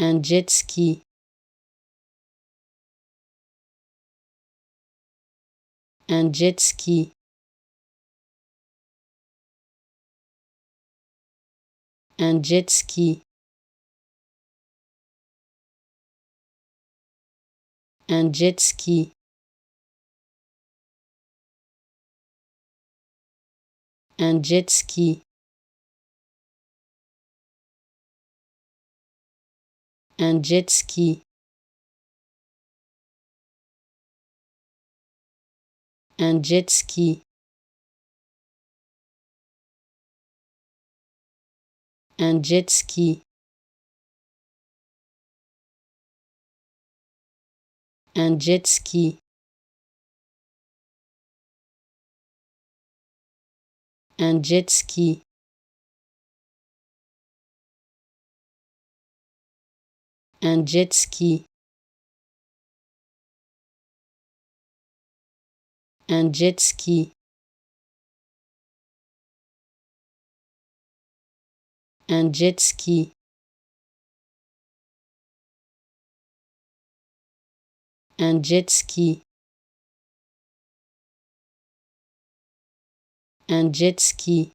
un jet ski, un jet ski, un jet ski, un jet ski, un jet ski, un jet ski, un jet ski, un jet ski, un jet ski, un jet ski, un jet ski, un jet ski, un jet ski, un jet ski, un jet ski,